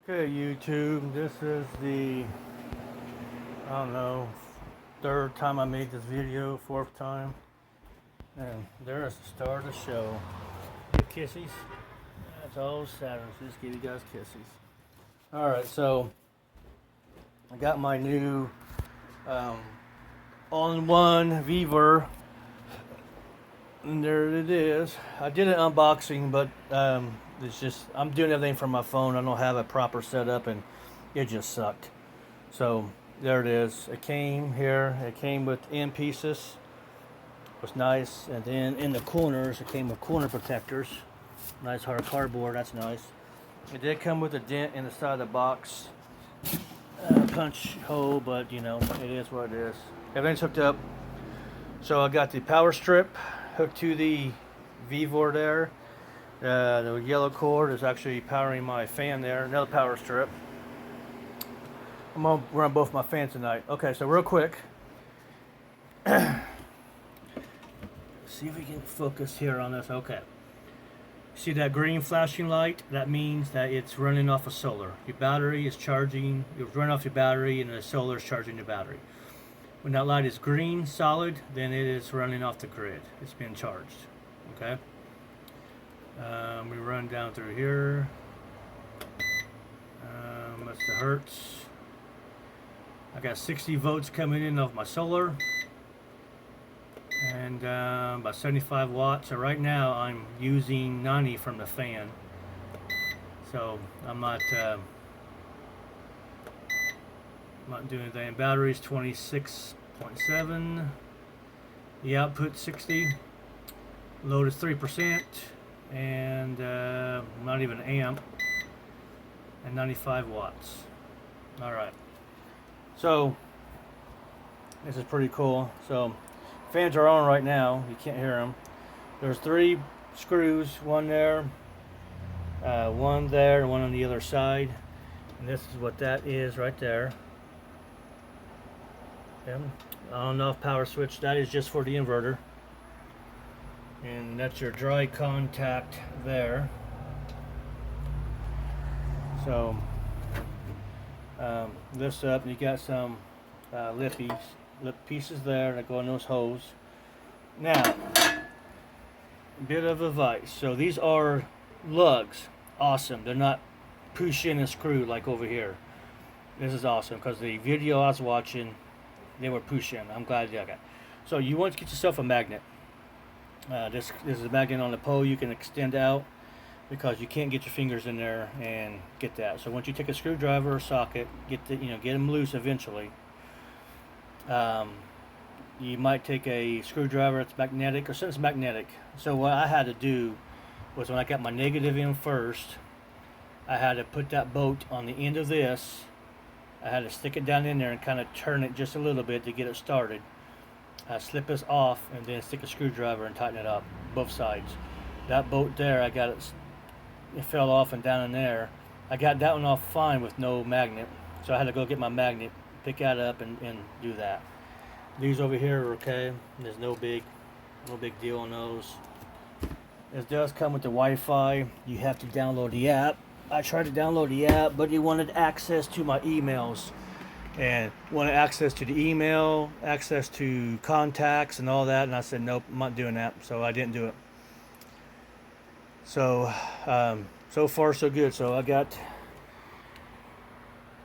Okay, YouTube, this is the, I don't know, third time I made this video, fourth time. And there's the star of the show. Give kissies. That's all Saturn. So just give you guys kissies. Alright, so I got my new all-in-one Viver. And there it is. I did an unboxing, but it's just, I'm doing everything from my phone. I don't have a proper setup, and it just sucked. So there it is. It came here. It came with end pieces. It was nice. And then in the corners, it came with corner protectors. Nice hard cardboard. That's nice. It did come with a dent in the side of the box. Punch hole, but you know, it is what it is. Everything's hooked up. So I got the power strip hooked to the Vivor there. The yellow cord is actually powering my fan there. Another power strip. I'm gonna run both my fans tonight. Okay, so real quick. See if we can focus here on this. Okay. See that green flashing light? That means that it's running off of solar. Your battery is charging. You run off your battery, and the solar is charging your battery. When that light is green, solid, then it is running off the grid. It's been charged. Okay. We run down through here. That's the hertz. I got 60 volts coming in off my solar, and about 75 watts. So right now I'm using 90 from the fan. So I'm not doing anything. Battery's 26.7. The output 60. Load is 3%, and not even an amp, and 95 watts. All right. So this is pretty cool. So fans are on right now. You can't hear them. There's 3 screws, one there, one there, and one on the other side. And this is what that is right there. On and off power switch. That is just for the inverter. And that's your dry contact there. So lifts up, and you got some lip pieces there that go in those holes. Now, bit of advice. So these are lugs. Awesome. They're not push in and screw like over here. This is awesome because the video I was watching, they were push in. I'm glad you got it. So you want to get yourself a magnet. This is a magnet on the pole you can extend out, because you can't get your fingers in there and get that. So once you take a screwdriver or socket, get them loose eventually. You might take a screwdriver that's magnetic, or something's magnetic. So what I had to do was, when I got my negative in first, I had to put that bolt on the end of this. I had to stick it down in there and kind of turn it just a little bit to get it started. Slip this off, and then stick a screwdriver and tighten it up, both sides. That bolt there, I got it fell off and down in there. I got that one off fine with no magnet, so I had to go get my magnet, pick that up, and do that. These over here are okay. There's no big deal on those. This does come with the Wi-Fi. You have to download the app. I tried to download the app, but it wanted access to my emails, and wanted access to the email, access to contacts and all that, and I said nope, I'm not doing that, so I didn't do it. So so far so good. So I got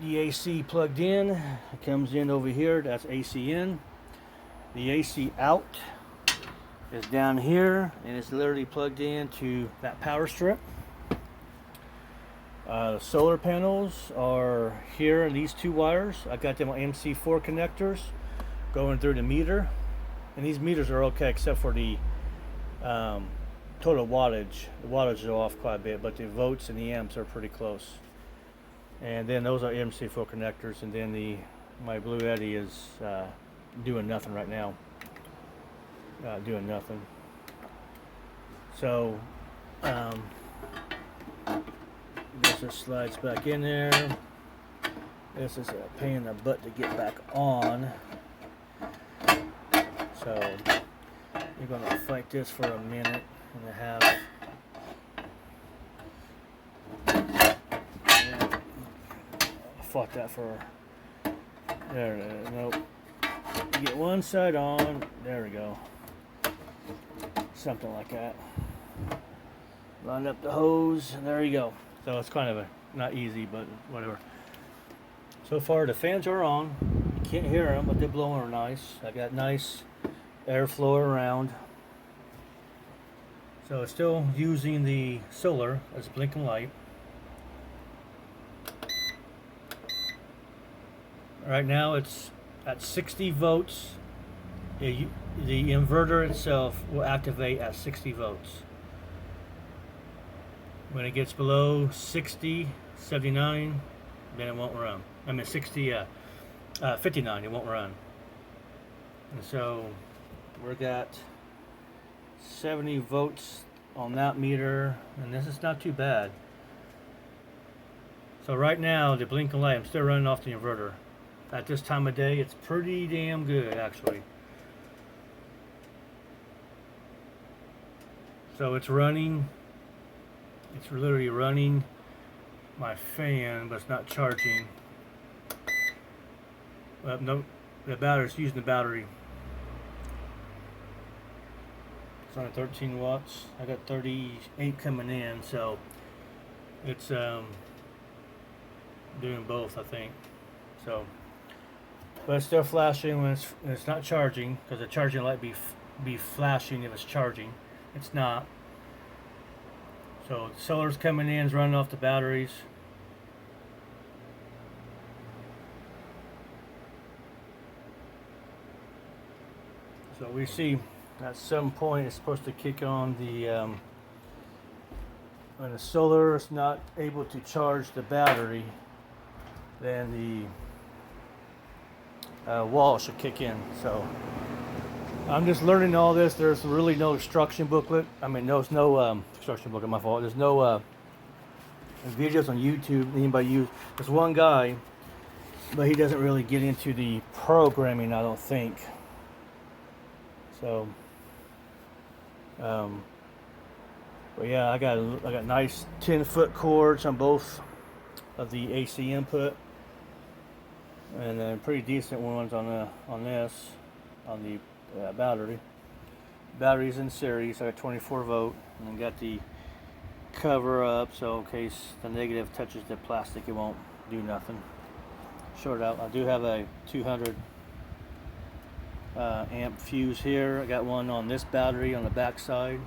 the AC plugged in. It comes in over here. That's AC in. The AC out is down here, and it's literally plugged into that power strip. The solar panels are here in these 2 wires. I got them on MC4 connectors going through the meter, and these meters are okay except for the total wattage. The wattage is off quite a bit, but the volts and the amps are pretty close. And then those are MC4 connectors, and then my Blue Eddy is doing nothing right now. Doing nothing. So this just slides back in there. This is a pain in the butt to get back on. So you're going to fight this for a minute and a half. fought that for. There it is. Nope. You get one side on. There we go. Something like that. Line up the hose, and there you go. So it's kind of not easy, but whatever. So far the fans are on. You can't hear them, but they're blowing nice. I got nice airflow around. So it's still using the solar as a blinking light. Right now it's at 60 volts. The inverter itself will activate at 60 volts. When it gets below 60, 79, then it won't run. I mean 59, it won't run. And so we got 70 volts on that meter, and this is not too bad. So right now the blinking light, I'm still running off the inverter. At this time of day, it's pretty damn good actually. So it's running. It's literally running my fan, but it's not charging. No, the battery's using the battery. It's on 13 watts. I got 38 coming in, so it's doing both, I think. So, but it's still flashing when it's not charging, because the charging light be flashing if it's charging. It's not. So the solar's coming in, it's running off the batteries. So we see at some point it's supposed to kick on the when the solar is not able to charge the battery, then the wall should kick in. So I'm just learning all this. There's really no instruction booklet. I mean, there's no instruction booklet. My fault. There's no videos on YouTube. Anybody use? There's one guy, but he doesn't really get into the programming, I don't think. So, but yeah, I got nice 10-foot cords on both of the AC input, and then pretty decent ones on the battery. Battery's in series. I got 24 volt, and then got the cover up, so in case the negative touches the plastic, it won't do nothing. Short out. I do have a 200 amp fuse here. I got one on this battery on the back side.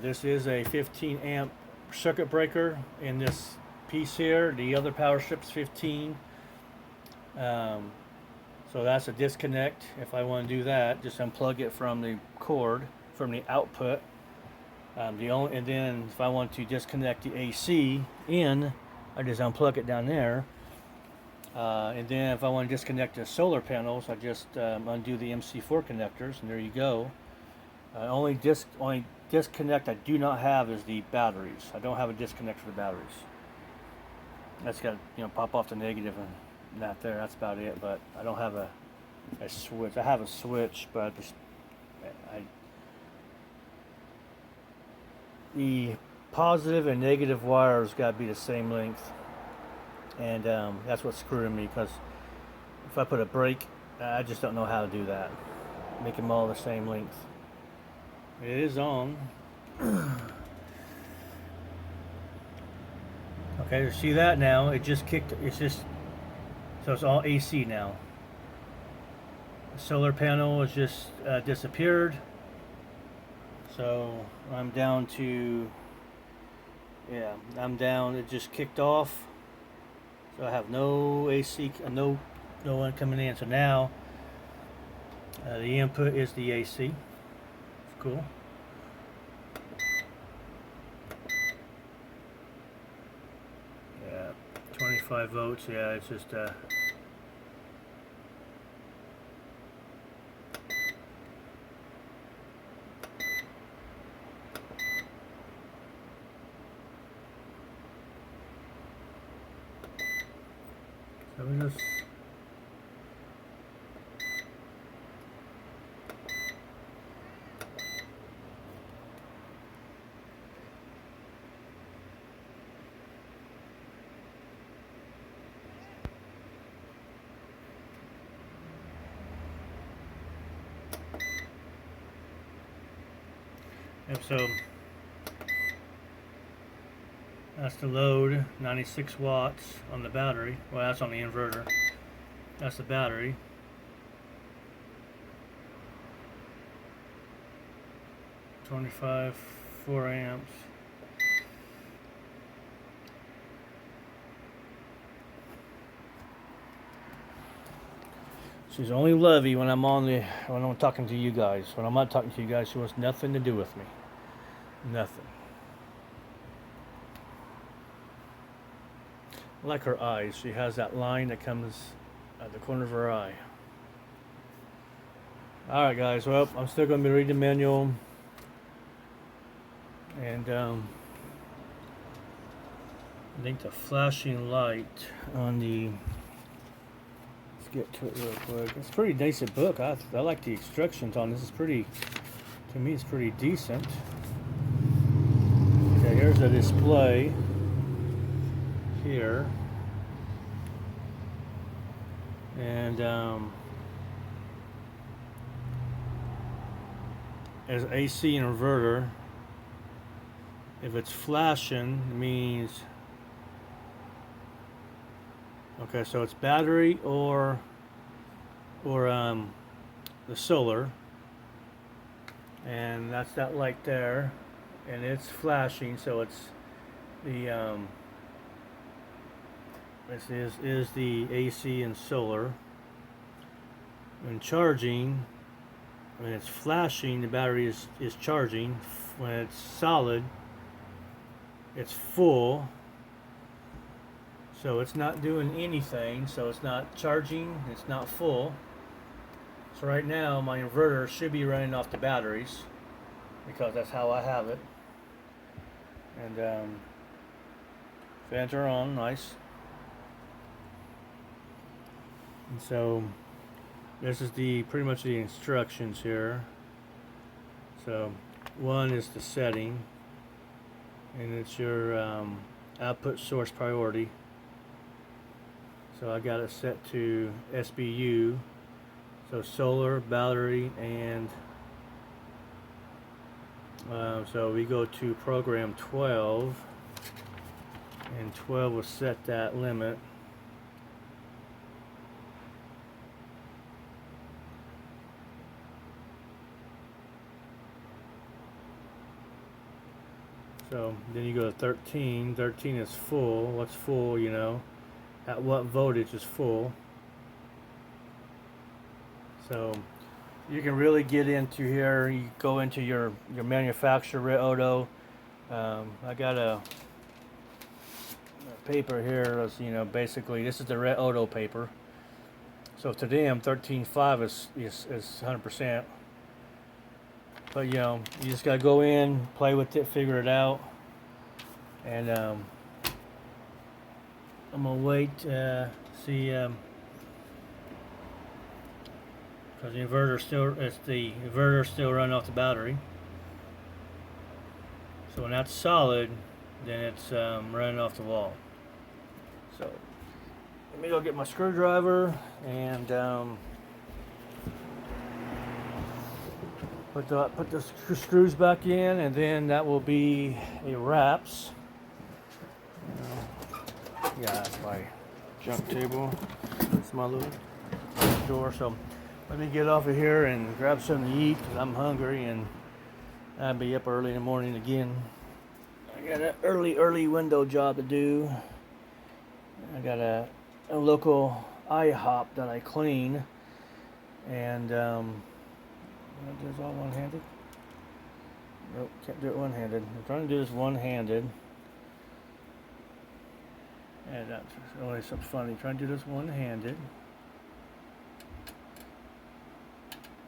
This is a 15 amp circuit breaker in this piece here. The other power strip's 15. So that's a disconnect. If I want to do that, just unplug it from the cord, from the output. And then if I want to disconnect the AC in, I just unplug it down there. And then if I want to disconnect the solar panels, I just undo the MC4 connectors, and there you go. Only disconnect I do not have is the batteries. I don't have a disconnect for the batteries. That's got to pop off the negative and that there. That's about it. But I don't have a switch. I have a switch, but the positive and negative wires got to be the same length. And that's what's screwing me, because if I put a break, I just don't know how to do that. Make them all the same length. It is on. Okay, see that now? It just kicked. It's just so it's all AC now. The solar panel has just disappeared. So I'm down to. Yeah, I'm down. It just kicked off. So I have no AC, no one coming in. So now the input is the AC. It's cool. Yeah, 25 volts. Yeah, it's just so we just So that's the load, 96 watts on the battery. Well, that's on the inverter. That's the battery. $25.4 amps. She's only lovey when I'm talking to you guys. When I'm not talking to you guys, she wants nothing to do with me. Nothing. I like her eyes. She has that line that comes at the corner of her eye. Alright guys, well, I'm still going to be reading the manual. And I think the flashing light on the... Let's get to it real quick. It's a pretty decent book. I like the instructions on this. It's pretty... To me, it's pretty decent. Okay, here's the display. Here. And as AC inverter, if it's flashing, it means okay, so it's battery or the solar, and that's that light there, and it's flashing, so it's the this is the AC and solar. When charging, when it's flashing, the battery is charging. When it's solid, it's full. So it's not doing anything. So it's not charging, it's not full. So right now my inverter should be running off the batteries because that's how I have it. And fans are on, nice. And so this is pretty much the instructions here. So one is the setting, and it's your output source priority. So I got it set to SBU, so solar, battery, and so we go to program 12, and 12 will set that limit. So then you go to 13. 13 is full. What's full, you know? At what voltage is full? So you can really get into here. You go into your manufacturer, Red-Odo. I got a paper here. That's, you know, basically this is the Red-Odo paper. So to them, 13.5 is 100%. But you know, you just gotta go in, play with it, figure it out, and I'm gonna wait, see, because the inverter still running off the battery. So when that's solid, then it's running off the wall. So let me go get my screwdriver and put the screws back in, and then that will be a wraps. Yeah, that's my junk table. That's my little door. So let me get off of here and grab something to eat because I'm hungry, and I'll be up early in the morning again. I got an early window job to do. I got a local IHOP that I clean, and I'll do this all one-handed. Nope, can't do it one-handed. I'm trying to do this one-handed. And that's always something funny. Trying to do this one-handed.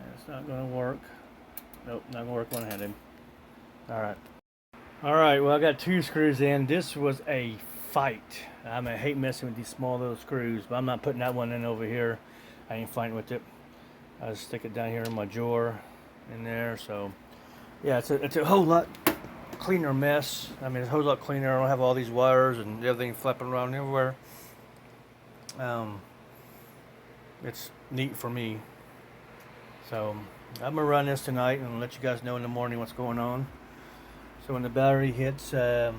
And it's not going to work. Nope, not going to work one-handed. Alright. Alright, well I got 2 screws in. This was a fight. I hate messing with these small little screws, but I'm not putting that one in over here. I ain't fighting with it. I just stick it down here in my drawer in there. So yeah, it's a whole lot cleaner mess. I mean, it's a whole lot cleaner. I don't have all these wires and everything flapping around everywhere. It's neat for me. So I'm gonna run this tonight and let you guys know in the morning what's going on. So when the battery hits, I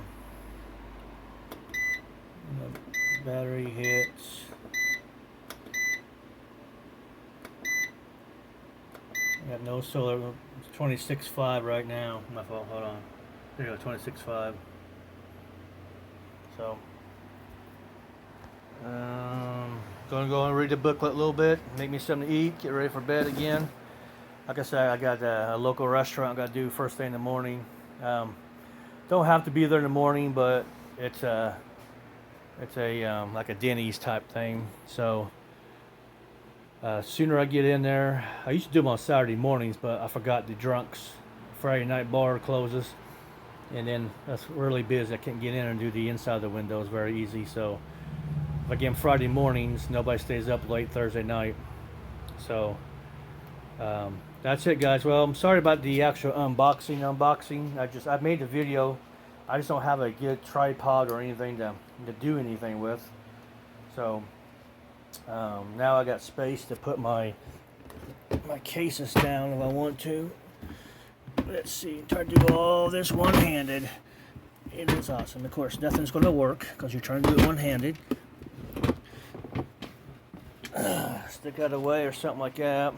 got no solar. It's 26.5 right now. My fault. Hold on. There you go. 26.5. So, gonna go and read the booklet a little bit. Make me something to eat. Get ready for bed again. Like I said, I got a local restaurant I got to do first thing in the morning. Don't have to be there in the morning, but it's a like a Denny's type thing. So sooner I get in there, I used to do them on Saturday mornings, but I forgot the Drunks Friday night bar closes, and then that's really busy. I can't get in and do the inside of the windows very easy. So if I get them Friday mornings, nobody stays up late Thursday night. So that's it, guys. Well, I'm sorry about the actual unboxing. I made the video. I just don't have a good tripod or anything to do anything with. So now I got space to put my cases down if I want to. Let's see. Try to do all this one-handed. It is awesome. Of course, nothing's going to work because you're trying to do it one-handed. Stick out of the way or something like that.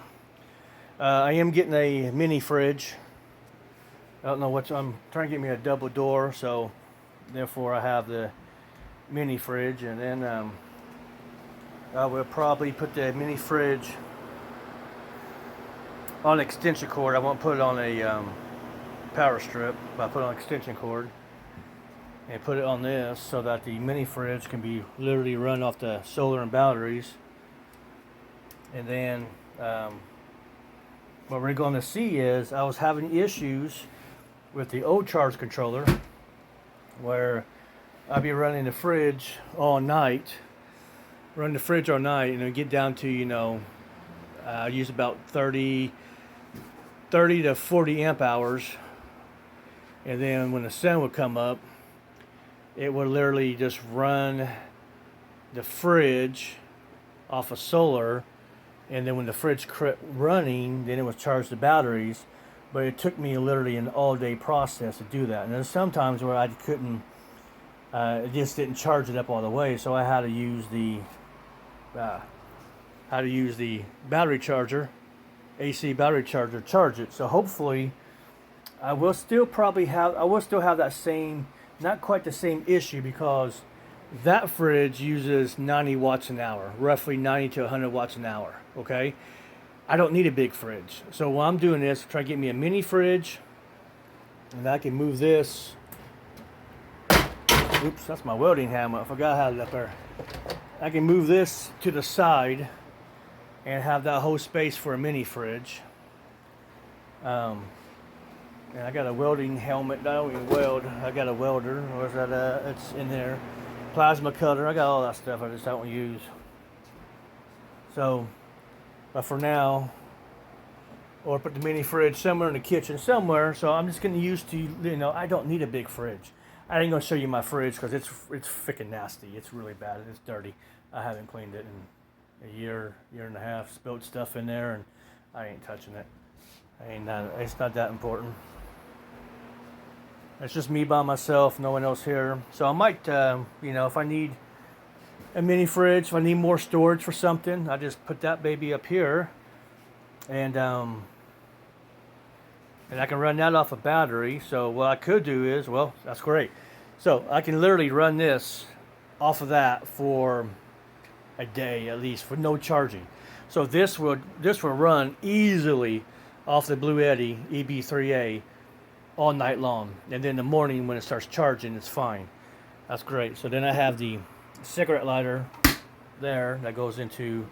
I am getting a mini fridge. I don't know what I'm trying to get me a double door, so therefore I have the mini fridge, and then I will probably put the mini fridge on an extension cord. I won't put it on a power strip, but I put it on an extension cord and put it on this so that the mini fridge can be literally run off the solar and batteries. And then what we're going to see is I was having issues with the old charge controller where I'd be running the fridge all night, and it'd get down to, I use about 30 to 40 amp hours, and then when the sun would come up, it would literally just run the fridge off of solar, and then when the fridge quit running, then it would charge the batteries. But it took me literally an all-day process to do that. And there's sometimes where I couldn't, it just didn't charge it up all the way, so I had to use the battery charger, AC battery charger, to charge it. So hopefully, I will still have that same, not quite the same issue, because that fridge uses 90 watts an hour, roughly 90 to 100 watts an hour. Okay. I don't need a big fridge. So while I'm doing this, try to get me a mini fridge, and I can move this. Oops, that's my welding hammer. I forgot I had it up there. I can move this to the side and have that whole space for a mini fridge. And I got a welding helmet. I don't even weld. I got a welder. Where's that? It's in there. Plasma cutter. I got all that stuff. I just don't use. So. But for now, or put the mini fridge somewhere in the kitchen somewhere. So I'm just getting used to, I don't need a big fridge. I ain't gonna show you my fridge because it's freaking nasty. It's really bad. It's dirty. I haven't cleaned it in a year and a half. Spilled stuff in there, and I ain't touching it. It's not that important. It's just me by myself. No one else here. So I might, if I need a mini fridge, if I need more storage for something, I just put that baby up here, and I can run that off a battery. So what I could do is, well, that's great. So I can literally run this off of that for a day at least, for no charging. So this will run easily off the Bluetti EB3A all night long, and then in the morning when it starts charging, it's fine. That's great. So then I have the cigarette lighter there that goes into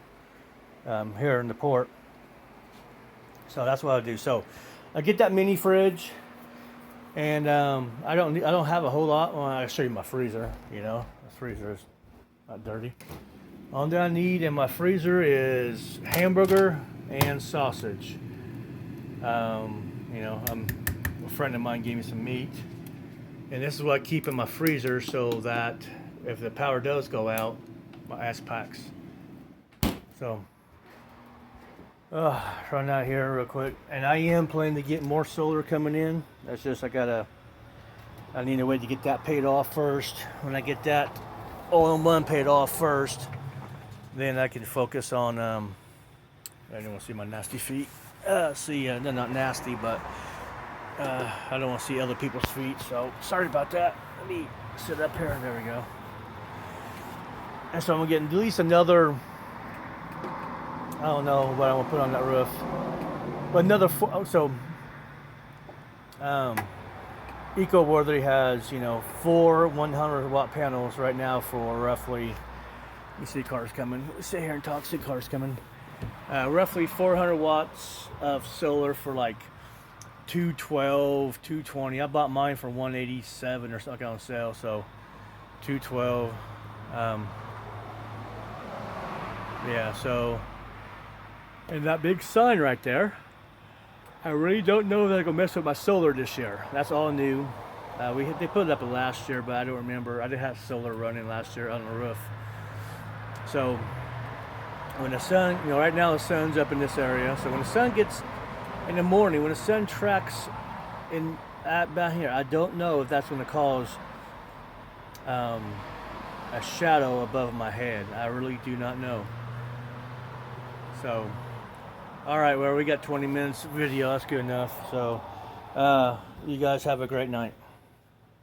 here in the port. So that's what I do. So I get that mini fridge, and I don't have a whole lot. Well, I'll show you my freezer. The freezer is not dirty. All that I need in my freezer is hamburger and sausage. A friend of mine gave me some meat, and this is what I keep in my freezer so that if the power does go out, my ass packs. So, run out here real quick. And I am planning to get more solar coming in. That's just, I gotta I need a way to get that paid off first. When I get that all-in-one paid off first, then I can focus on. I don't want to see my nasty feet. They're not nasty, but I don't want to see other people's feet. So sorry about that. Let me sit up here. There we go. And so I'm getting at least another. I don't know what I want to put on that roof, but another. EcoWorthy has 4 100-watt panels right now for roughly. You see cars coming. Let's sit here and talk. See cars coming. Roughly 400 watts of solar for like 212, 220. I bought mine for 187 or something on sale, so 212. Yeah, so, and that big sign right there, I really don't know if they're gonna mess with my solar this year. That's all new. They put it up last year, but I don't remember. I did have solar running last year on the roof. So when the sun, right now the sun's up in this area. So when the sun gets in the morning, when the sun tracks in down here, I don't know if that's going to cause a shadow above my head. I really do not know. So, all right, well, we got 20 minutes video. That's good enough. So, you guys have a great night.